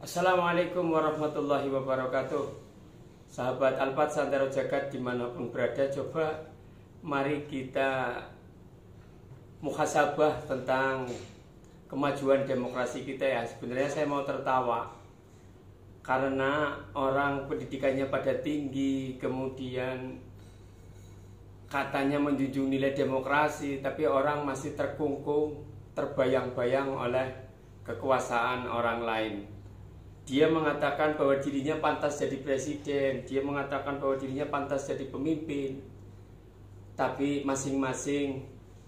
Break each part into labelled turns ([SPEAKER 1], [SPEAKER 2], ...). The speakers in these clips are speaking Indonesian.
[SPEAKER 1] Assalamualaikum warahmatullahi wabarakatuh. Sahabat Alpat Santero Jagat dimanapun berada, coba mari kita muhasabah tentang kemajuan demokrasi kita ya. Sebenarnya saya mau tertawa karena orang pendidikannya pada tinggi, kemudian katanya menjunjung nilai demokrasi, tapi orang masih terkungkung, terbayang-bayang oleh kekuasaan orang lain. Dia mengatakan bahwa dirinya pantas jadi presiden, dia mengatakan bahwa dirinya pantas jadi pemimpin, tapi masing-masing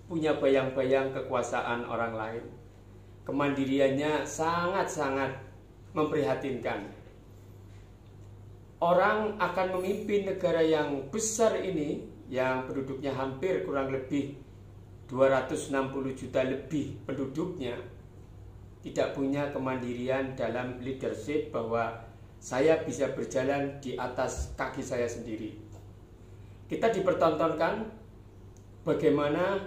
[SPEAKER 1] punya bayang-bayang kekuasaan orang lain. Kemandiriannya sangat-sangat memprihatinkan. Orang akan memimpin negara yang besar ini, yang penduduknya hampir kurang lebih 260 juta lebih penduduknya, tidak punya kemandirian dalam leadership bahwa saya bisa berjalan di atas kaki saya sendiri. Kita dipertontonkan bagaimana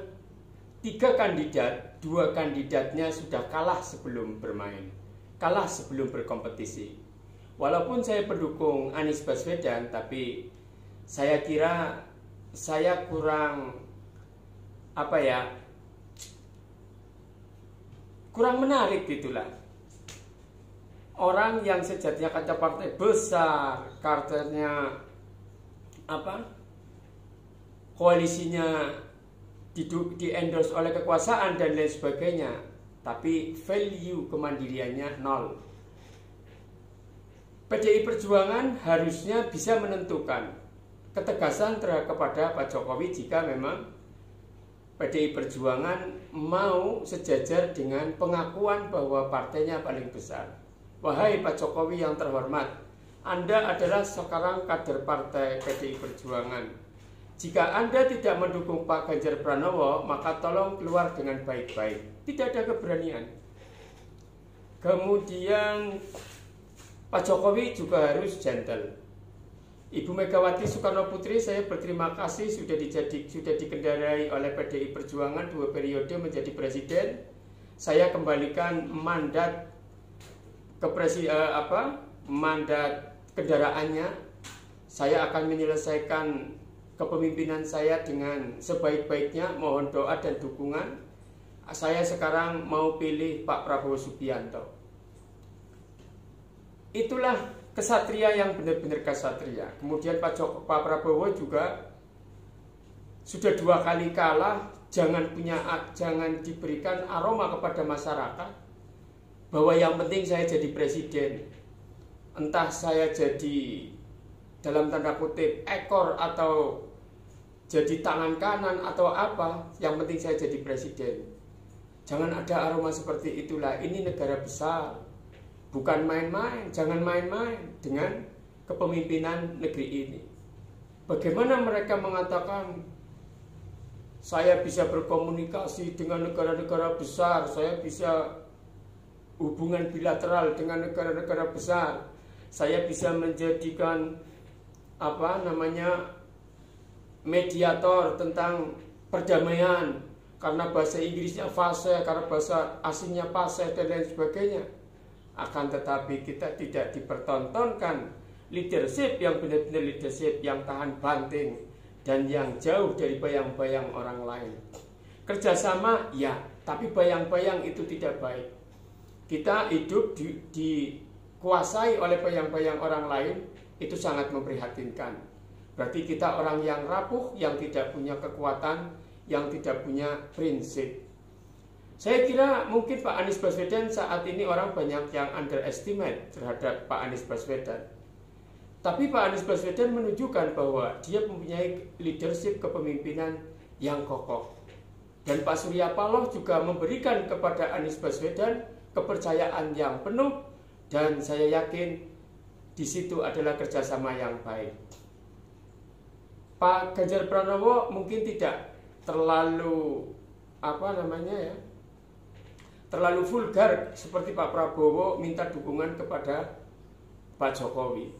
[SPEAKER 1] 3 kandidat, 2 kandidatnya sudah kalah sebelum bermain, kalah sebelum berkompetisi. Walaupun saya pendukung Anies Baswedan, tapi saya kira saya kurang kurang menarik gitulah. Orang yang sejatinya kaca partai besar, kartelnya koalisinya di-endorse oleh kekuasaan dan lain sebagainya, tapi value kemandiriannya nol. PDI Perjuangan harusnya bisa menentukan ketegasan kepada Pak Jokowi jika memang PDI Perjuangan mau sejajar dengan pengakuan bahwa partainya paling besar. Wahai Pak Jokowi yang terhormat, Anda adalah sekarang kader partai PDI Perjuangan. Jika Anda tidak mendukung Pak Ganjar Pranowo, maka tolong keluar dengan baik-baik. Tidak ada keberanian. Kemudian Pak Jokowi juga harus gentle. Ibu Megawati Soekarno Putri, saya berterima kasih sudah dikendarai oleh PDI Perjuangan 2 periode menjadi presiden. Saya kembalikan mandat mandat kendaraannya. Saya akan menyelesaikan kepemimpinan saya dengan sebaik-baiknya. Mohon doa dan dukungan. Saya sekarang mau pilih Pak Prabowo Subianto. Itulah kesatria yang benar-benar kesatria. Kemudian Pak Prabowo juga sudah 2 kali kalah. Jangan diberikan aroma kepada masyarakat bahwa yang penting saya jadi presiden. Entah saya jadi dalam tanda kutip ekor atau jadi tangan kanan atau apa, yang penting saya jadi presiden. Jangan ada aroma seperti itulah. Ini negara besar, bukan main-main. Jangan main-main dengan kepemimpinan negeri ini. Bagaimana mereka mengatakan saya bisa berkomunikasi dengan negara-negara besar, saya bisa hubungan bilateral dengan negara-negara besar, saya bisa menjadikan mediator tentang perdamaian karena bahasa Inggrisnya fasih, karena bahasa asingnya fasih dan lain sebagainya. Akan tetapi kita tidak dipertontonkan leadership yang benar-benar leadership yang tahan banting dan yang jauh dari bayang-bayang orang lain. Kerjasama ya, tapi bayang-bayang itu tidak baik. Kita hidup dikuasai oleh bayang-bayang orang lain, itu sangat memprihatinkan. Berarti kita orang yang rapuh, yang tidak punya kekuatan, yang tidak punya prinsip. Saya kira mungkin Pak Anies Baswedan saat ini orang banyak yang underestimate terhadap Pak Anies Baswedan. Tapi Pak Anies Baswedan menunjukkan bahwa dia mempunyai leadership kepemimpinan yang kokoh. Dan Pak Surya Paloh juga memberikan kepada Anies Baswedan kepercayaan yang penuh, dan saya yakin di situ adalah kerjasama yang baik. Pak Ganjar Pranowo mungkin tidak terlalu terlalu vulgar seperti Pak Prabowo minta dukungan kepada Pak Jokowi.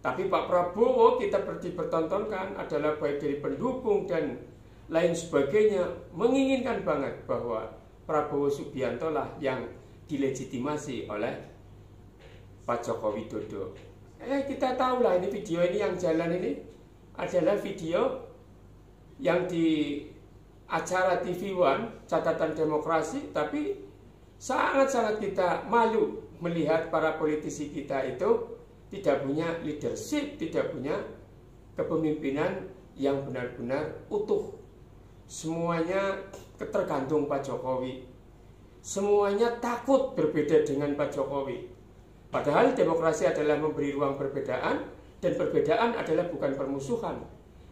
[SPEAKER 1] Tapi Pak Prabowo kita dipertontonkan adalah baik dari pendukung dan lain sebagainya menginginkan banget bahwa Prabowo Subianto lah yang dilegitimasi oleh Pak Joko Widodo. Kita tahu lah, ini video ini yang jalan ini adalah video yang di acara TV One, Catatan Demokrasi, tapi sangat-sangat kita malu melihat para politisi kita itu tidak punya leadership, tidak punya kepemimpinan yang benar-benar utuh. Semuanya tergantung Pak Jokowi. Semuanya takut berbeda dengan Pak Jokowi. Padahal demokrasi adalah memberi ruang perbedaan, dan perbedaan adalah bukan permusuhan.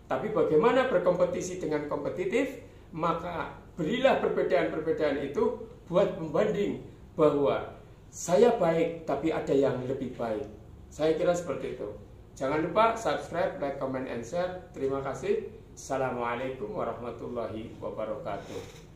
[SPEAKER 1] Tapi bagaimana berkompetisi dengan kompetitif, maka berilah perbedaan-perbedaan itu buat membanding bahwa saya baik tapi ada yang lebih baik. Saya kira seperti itu. Jangan lupa subscribe, like, comment, and share. Terima kasih. Assalamualaikum warahmatullahi wabarakatuh.